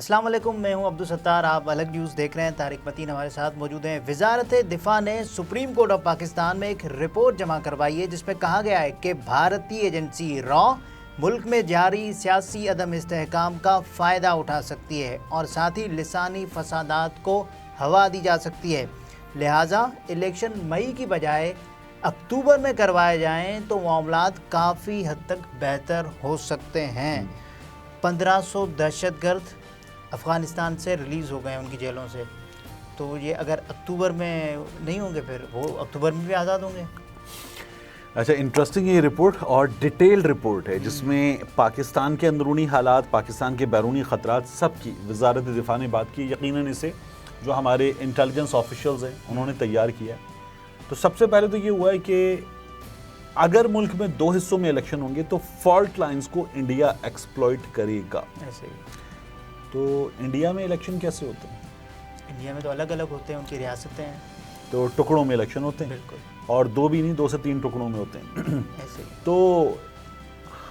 अस्सलाम वालेकुम, मैं हूं अब्दुल सत्तार। आप अलग न्यूज़ देख रहे हैं। तारिक मतीन हमारे साथ मौजूद हैं। वजारत दिफा ने सुप्रीम कोर्ट ऑफ पाकिस्तान में एक रिपोर्ट जमा करवाई है जिसमें कहा गया है कि भारतीय एजेंसी रॉ मुल्क में जारी सियासी अदम इस्तेहकाम का फ़ायदा उठा सकती है और साथ ही लिसानी फसादात को हवा दी जा सकती है। लिहाजा इलेक्शन मई की बजाय अक्टूबर में करवाए जाएं तो मामलात काफ़ी हद तक बेहतर हो सकते हैं। 1500 दहशतगर्द अफ़गानिस्तान से रिलीज़ हो गए उनकी जेलों से, तो ये अगर अक्टूबर में नहीं होंगे फिर वो अक्टूबर में भी आज़ाद होंगे। अच्छा, इंटरेस्टिंग ये रिपोर्ट और डिटेल्ड रिपोर्ट है जिसमें पाकिस्तान के अंदरूनी हालात, पाकिस्तान के बैरूनी ख़तरात सब की वजारत दिफा ने बात की। यकीनन इसे जो हमारे इंटेलिजेंस ऑफिशियल्स हैं उन्होंने तैयार किया। तो सबसे पहले तो ये हुआ है कि अगर मुल्क में 2 हिस्सों में इलेक्शन होंगे तो फॉल्ट लाइंस को इंडिया एक्सप्लॉइट करेगा। ऐसे ही तो इंडिया में इलेक्शन कैसे होते हैं? इंडिया में तो अलग अलग होते हैं, उनकी रियासतें हैं, तो टुकड़ों में इलेक्शन होते हैं। बिल्कुल, और 2 भी नहीं, 2 से 3 टुकड़ों में होते हैं। ऐसे ही। तो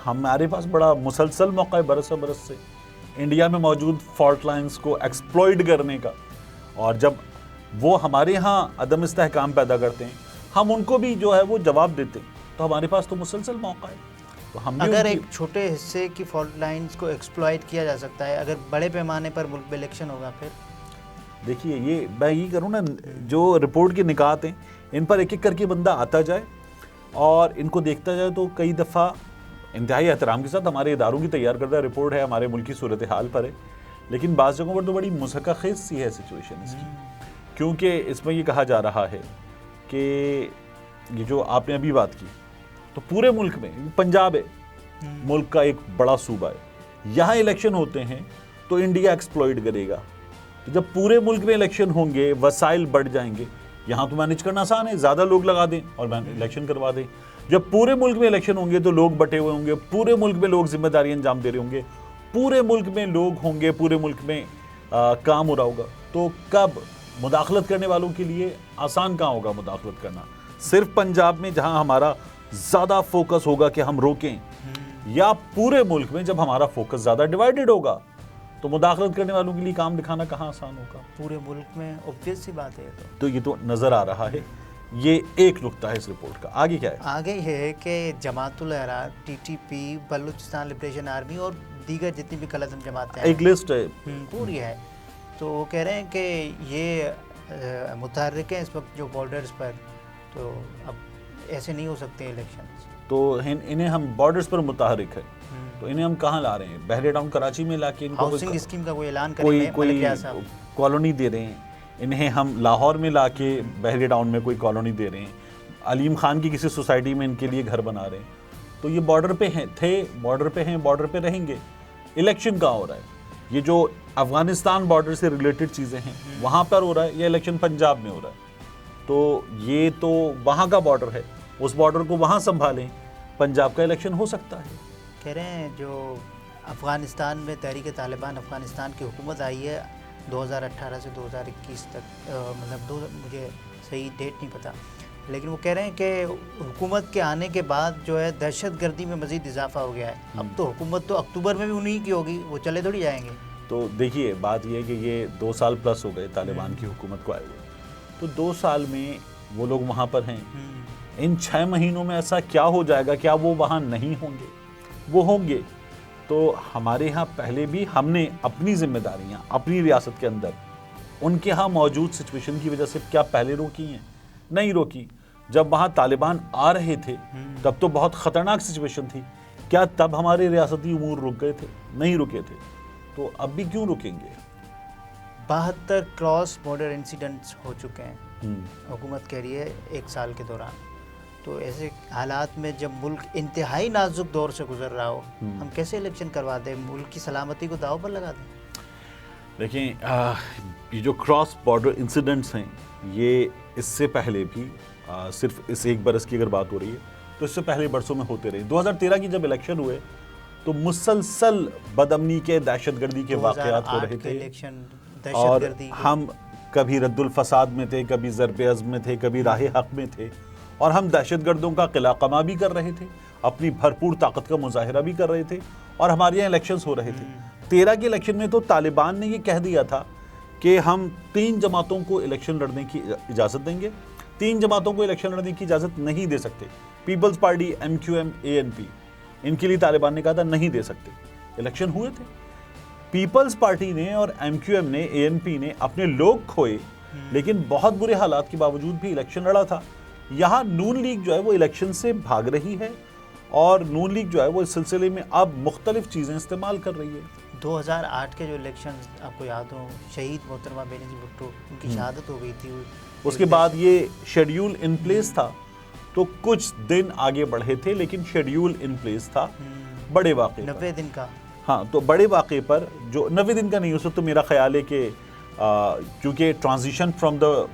हमारे पास बड़ा मुसलसल मौका है बरस बरस से इंडिया में मौजूद फॉल्ट लाइंस को एक्सप्लॉइट करने का। और जब वो हमारे यहाँ अदम इस्तेहकाम पैदा करते हैं, हम उनको भी जो है वो जवाब देते हैं, तो हमारे पास तो मुसलसल मौका है। तो हम अगर एक छोटे हिस्से की फॉल्ट लाइंस को एक्सप्लॉइट किया जा सकता है, अगर बड़े पैमाने पर मुल्क में इलेक्शन होगा फिर देखिए, ये मैं ये करूँ ना, जो रिपोर्ट के निकात हैं इन पर एक एक करके बंदा आता जाए और इनको देखता जाए तो कई दफ़ा इंतहाई एहतराम के साथ हमारे इदारों की तैयार करदा रिपोर्ट है, हमारे मुल्क की सूरत हाल पर है, लेकिन बाज़ जगहों पर तो बड़ी मुज़हक़ सी है सिचुएशन इसकी। क्योंकि इसमें ये कहा जा रहा है कि ये जो आपने अभी बात की, तो पूरे मुल्क में, पंजाब है मुल्क का एक बड़ा सूबा है, यहाँ इलेक्शन होते हैं तो इंडिया एक्सप्लॉइट करेगा। तो जब पूरे मुल्क में इलेक्शन होंगे, वसाइल बढ़ जाएंगे, यहाँ तो मैनेज करना आसान है, ज़्यादा लोग लगा दें और इलेक्शन करवा दें। जब पूरे मुल्क में इलेक्शन होंगे तो लोग बटे हुए होंगे, पूरे मुल्क में लोग जिम्मेदारी अंजाम दे रहे होंगे, पूरे मुल्क में लोग होंगे, पूरे मुल्क में काम हो रहा होगा। तो कब मुदाखलत करने वालों के लिए आसान कहाँ होगा मुदाखलत करना? सिर्फ पंजाब में जहाँ हमारा ज़्यादा फोकस होगा कि हम रोकें, या पूरे मुल्क में जब हमारा फोकस ज़्यादा डिवाइडेड होगा तो मुदाखलत करने वालों के लिए काम दिखाना कहाँ आसान होगा? पूरे मुल्क में ऑब्वियस सी बात है। तो ये तो नज़र आ रहा है। ये एक नुक्ता है इस रिपोर्ट का। आगे क्या है? आगे ये है कि Jamatul Ahrar, TTP, Balochistan liberation army और दीगर जितनी भी कलअदम जमातें हैं, एक लिस्ट है पूरी है। तो वो कह रहे हैं कि ये मुतहर्रिक हैं इस वक्त जो बॉर्डर्स पर, तो अब ऐसे नहीं हो सकते इलेक्शन। तो इन्हें हम बॉर्डर्स पर मुतहर्रिक है, तो इन्हें हम कहाँ ला रहे हैं? बहरे टाउन कराची में लाके इनको हाउसिंग स्कीम का कोई ऐलान करेंगे, कोई कॉलोनी दे रहे हैं। इन्हें हम लाहौर में लाके बहरे टाउन में कोई कॉलोनी दे रहे हैं, अलीम खान की किसी सोसाइटी में इनके लिए घर बना रहे हैं। तो ये बॉर्डर पे हैं, थे बॉर्डर पे हैं, बॉर्डर पे रहेंगे। इलेक्शन कहाँ हो रहा है? ये जो अफगानिस्तान बॉर्डर से रिलेटेड चीज़ें हैं वहाँ पर हो रहा है या इलेक्शन पंजाब में हो रहा है? तो ये तो वहाँ का बॉर्डर है, उस बॉर्डर को वहाँ संभालें, पंजाब का इलेक्शन हो सकता है। कह रहे हैं जो अफ़गानिस्तान में तहरीक तालिबान अफ़गानिस्तान की हुकूमत आई है 2018 से 2021 तक, मतलब मुझे सही डेट नहीं पता, लेकिन वो कह रहे हैं कि हुकूमत के आने के बाद जो है दहशतगर्दी में मज़ीद इजाफा हो गया है। अब तो हुकूमत तो अक्टूबर में भी उन्हीं की होगी, वो चले थोड़ी जाएंगे। तो देखिए, बात ये है कि ये 2 साल प्लस हो गए तालिबान की हुकूमत को आए हुए, तो 2 साल में वो लोग वहाँ पर हैं। इन 6 महीनों में ऐसा क्या हो जाएगा? क्या वो वहाँ नहीं होंगे? वो होंगे। तो हमारे यहाँ पहले भी हमने अपनी जिम्मेदारियाँ अपनी रियासत के अंदर उनके यहाँ मौजूद सिचुएशन की वजह से क्या पहले रोकी हैं? नहीं रोकी। जब वहाँ तालिबान आ रहे थे तब तो बहुत ख़तरनाक सिचुएशन थी, क्या तब हमारे रियासती उमूर रुक गए थे? नहीं रुके थे। तो अब भी क्यों रुकेंगे? 72 क्रॉस बॉर्डर इंसिडेंट्स हो चुके हैं हुकूमत कह रही है 1 साल के दौरान। तो ऐसे हालात में जब मुल्क इंतहाई नाजुक दौर से गुजर रहा हो, हम कैसे इलेक्शन करवा दें? मुल्क की सलामती को दाव पर लगा दें? देखें, ये जो क्रॉस बॉर्डर इंसिडेंट्स हैं, ये इससे पहले भी सिर्फ इस 1 बरस की अगर बात हो रही है तो इससे पहले बरसों में होते रहे। 2013 की जब इलेक्शन हुए तो मुसलसल बदअमनी के, दहशतगर्दी के वाक़यात हो रहे थे, और हम कभी रद्दुल फसाद में थे, कभी ज़रबे अज़्म में थे, कभी राह हक़ में थे, और हम दहशतगर्दों का किला कमा भी कर रहे थे, अपनी भरपूर ताकत का मुजाहिरा भी कर रहे थे, और हमारे यहाँ इलेक्शंस हो रहे थे। 13 के इलेक्शन में तो तालिबान ने ये कह दिया था कि हम 3 जमातों को इलेक्शन लड़ने की इजाज़त देंगे, 3 जमातों को इलेक्शन लड़ने की इजाज़त नहीं दे सकते। पीपल्स पार्टी, MQM, ANP, इनके लिए तालिबान ने कहा था नहीं दे सकते। इलेक्शन हुए थे, पीपल्स पार्टी ने और MQM ने, ANP ने अपने लोग खोए, लेकिन बहुत बुरे हालात के बावजूद भी इलेक्शन लड़ा था। यहाँ नून लीग जो है वो इलेक्शन से भाग रही है और नून लीग जो है वो इस सिलसिले में अब मुख्तलिफ चीज़ें इस्तेमाल कर रही है। 2008 के जो इलेक्शन आपको याद हो, शहीद मोहतरमा बेनज़ीर भुट्टो, उनकी शहादत हो गई थी। उसके बाद ये शेड्यूल इन प्लेस था, तो कुछ दिन आगे बढ़े थे, लेकिन शेड्यूल इन प्लेस था बड़े वाक़े 90 दिन का। हाँ, तो बड़े वाक़े पर जो 90 दिन का नहीं, उस वक्त तो मेरा ख्याल है कि क्योंकि ट्रांजिशन फ्रॉम द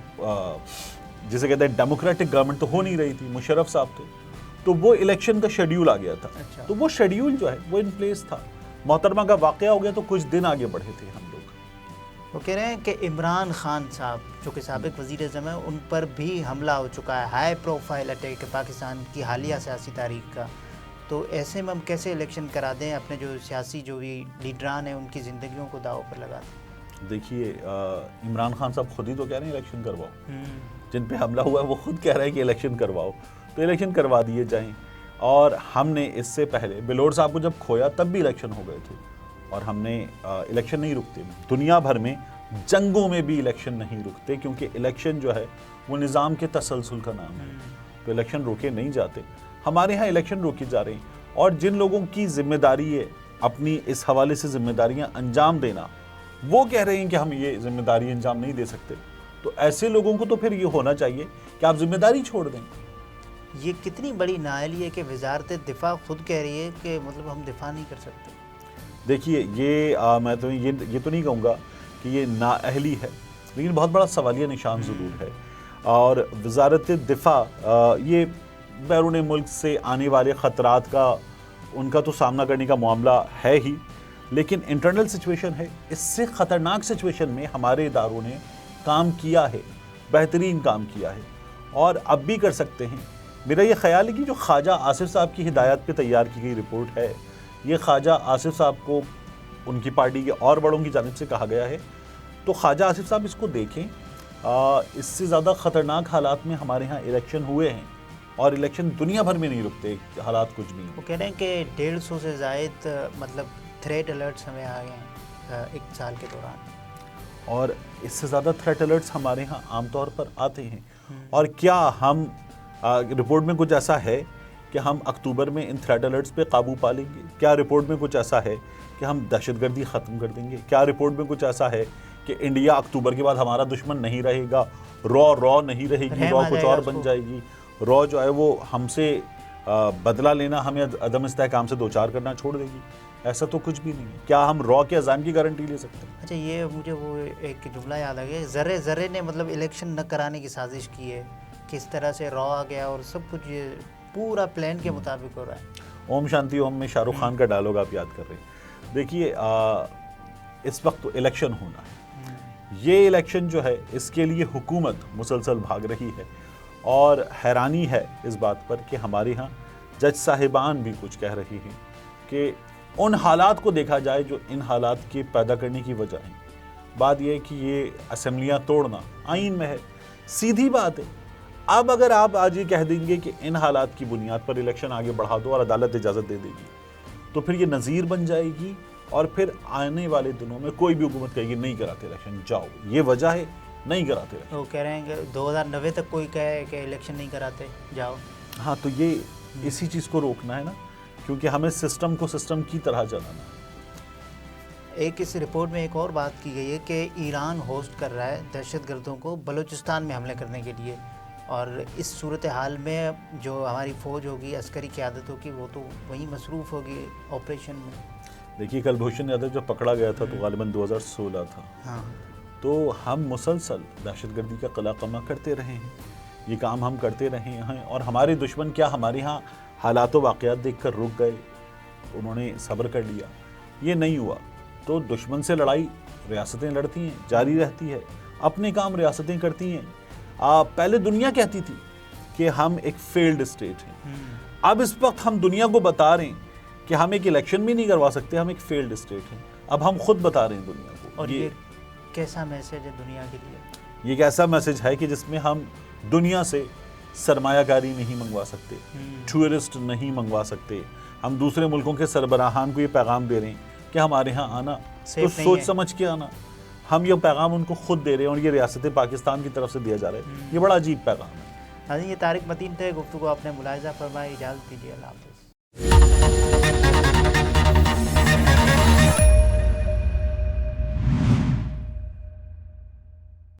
जिसे कहते हैं डेमोक्रेटिक गवर्नमेंट तो हो नहीं रही थी, मुशर्रफ साहब थे, तो वो इलेक्शन का शेड्यूल आ गया था। अच्छा। तो वो शेड्यूल जो है वो इन प्लेस था। मोहतरमा का वाक़या हो गया तो कुछ दिन आगे बढ़े थे हम लोग। वो कह रहे हैं कि इमरान खान साहब जो कि साबिक वज़ीर-ए-आज़म है, उन पर भी हमला हो चुका है, हाई प्रोफाइल अटैक है पाकिस्तान की हालिया सियासी तारीख का। तो ऐसे में हम कैसे इलेक्शन करा दें, अपने जो सियासी जो भी लीडरान हैं उनकी ज़िंदगियों को दाव पर लगा दें? देखिए, इमरान खान साहब खुद ही तो कह रहे हैं इलेक्शन करवाओ, जिन पे हमला हुआ है वो खुद कह रहे हैं कि इलेक्शन करवाओ, तो इलेक्शन करवा दिए जाएं। और हमने इससे पहले बिलोर साहब को जब खोया तब भी इलेक्शन हो गए थे, और हमने इलेक्शन नहीं रुकते, दुनिया भर में जंगों में भी इलेक्शन नहीं रुकते, क्योंकि इलेक्शन जो है वो निज़ाम के तसलसल का नाम है, तो इलेक्शन रोके नहीं जाते। हमारे यहाँ इलेक्शन रोके जा रहे हैं, और जिन लोगों की जिम्मेदारी है अपनी इस हवाले से जिम्मेदारियाँ अंजाम देना, वो कह रहे हैं कि हम ये जिम्मेदारी अंजाम नहीं दे सकते। तो ऐसे लोगों को तो फिर ये होना चाहिए कि आप जिम्मेदारी छोड़ दें। ये कितनी बड़ी नाअहली है कि वजारत दिफा खुद कह रही है कि मतलब हम दिफा नहीं कर सकते। देखिए, ये मैं तो ये तो नहीं कहूँगा कि ये नाअहली है, लेकिन बहुत बड़ा सवालिया निशान ज़रूर है। और वजारत दिफा ये बैरून मुल्क से आने वाले ख़तरात का उनका तो सामना करने का मामला है ही, लेकिन इंटरनल सिचुएशन है, इससे ख़तरनाक सिचुएशन में हमारे इदारों ने काम किया है, बेहतरीन काम किया है, और अब भी कर सकते हैं। मेरा ये ख्याल है कि जो ख्वाजा आसिफ साहब की हिदायत पे तैयार की गई रिपोर्ट है, ये ख्वाजा आसिफ साहब को उनकी पार्टी के और बड़ों की जानिब से कहा गया है, तो ख्वाजा आसिफ साहब इसको देखें। इससे ज़्यादा ख़तरनाक हालात में हमारे यहाँ इलेक्शन हुए हैं, और इलेक्शन दुनिया भर में नहीं रुकते, हालात कुछ भी। वो कह रहे हैं कि 150 से ज़ायद मतलब थ्रेट अलर्ट्स हमें आ गए हैं 1 साल के दौरान, और इससे ज़्यादा थ्रेट अलर्ट्स हमारे यहाँ आमतौर पर आते हैं। और क्या हम रिपोर्ट में कुछ ऐसा है कि हम अक्टूबर में इन थ्रेट अलर्ट्स पे काबू पा लेंगे? क्या रिपोर्ट में कुछ ऐसा है कि हम दहशतगर्दी ख़त्म कर देंगे? क्या रिपोर्ट में कुछ ऐसा है कि इंडिया अक्टूबर के बाद हमारा दुश्मन नहीं रहेगा, रॉ नहीं रहेगी, रॉ कुछ और बन जाएगी, रॉ जो है वो हमसे बदला लेना, हमें अदम इस्तेहकाम से दो चार करना छोड़ देगी? ऐसा तो कुछ भी नहीं है। क्या हम रॉ के अज़ाम की गारंटी ले सकते हैं? अच्छा, ये मुझे वो एक जुमला याद आ गया, ज़र्रे ज़र्रे ने मतलब इलेक्शन न कराने की साजिश की है, किस तरह से रॉ आ गया और सब कुछ ये पूरा प्लान के मुताबिक हो रहा है। ओम शांति ओम में शाहरुख खान का डायलॉग आप याद कर रहे हैं। देखिए, इस वक्त तो इलेक्शन होना है, ये इलेक्शन जो है इसके लिए हुकूमत मुसलसल भाग रही है, और हैरानी है इस बात पर कि हमारे यहाँ जज साहिबान भी कुछ कह रही हैं कि उन हालात को देखा जाए जो इन हालात के पैदा करने की वजह है। बात यह है कि ये असेंबलियाँ तोड़ना आइन में है, सीधी बात है। अब अगर आप आज ये कह देंगे कि इन हालात की बुनियाद पर इलेक्शन आगे बढ़ा दो और अदालत इजाज़त दे देगी, तो फिर ये नज़ीर बन जाएगी, और फिर आने वाले दिनों में कोई भी हुकूमत कहेगी नहीं कराते इलेक्शन, जाओ, ये वजह है नहीं कराते। वो कह रहे हैं कि 2090 तक कोई कहे कि इलेक्शन नहीं कराते, जाओ। हाँ, तो ये इसी चीज़ को रोकना है ना, क्योंकि हमें सिस्टम को सिस्टम की तरह चलाना है। एक इस रिपोर्ट में एक और बात की गई है कि ईरान होस्ट कर रहा है दहशतगर्दों को बलूचिस्तान में हमले करने के लिए, और इस सूरत हाल में जो हमारी फ़ौज होगी, अस्करी क़यादत होगी, वो तो वहीं मसरूफ़ होगी ऑपरेशन में। देखिए, कुलभूषण यादव जब पकड़ा गया था तो गालिबन 2016 था। हाँ, तो हम मुसलसल दहशतगर्दी का कलाकमा करते रहे हैं, ये काम हम करते रहे हैं, और हमारे दुश्मन क्या हमारे यहाँ हालात व वाक़यात देख कर रुक गए, उन्होंने सब्र कर लिया? ये नहीं हुआ। तो दुश्मन से लड़ाई रियासतें लड़ती हैं, जारी रहती है, अपने काम रियासतें करती हैं। पहले दुनिया कहती थी कि हम एक फेल्ड स्टेट हैं, अब इस वक्त हम दुनिया को बता रहे हैं कि हम एक इलेक्शन भी नहीं करवा सकते, हम एक फेल्ड स्टेट हैं। अब हम खुद बता रहे हैं दुनिया को। और ये कैसा मैसेज है दुनिया के लिए? ये एक ऐसा मैसेज है कि जिसमें हम दुनिया से सरमायाकारी नहीं मंगवा सकते, टूरिस्ट नहीं मंगवा सकते। हम दूसरे मुल्कों के सरबराहान को ये पैगाम दे रहे हैं कि हमारे यहाँ आना तो सोच समझ के आना। हम ये पैगाम उनको खुद दे रहे हैं और ये रियासत पाकिस्तान की तरफ से दिया जा रहा है। ये बड़ा अजीब पैगाम है। हाँ, ये तारिक मतीन थे, गुफ्तगू आपने मुलाहिजा फरमाई। इजाज़त दीजिए, अल्लाह हाफ़िज़।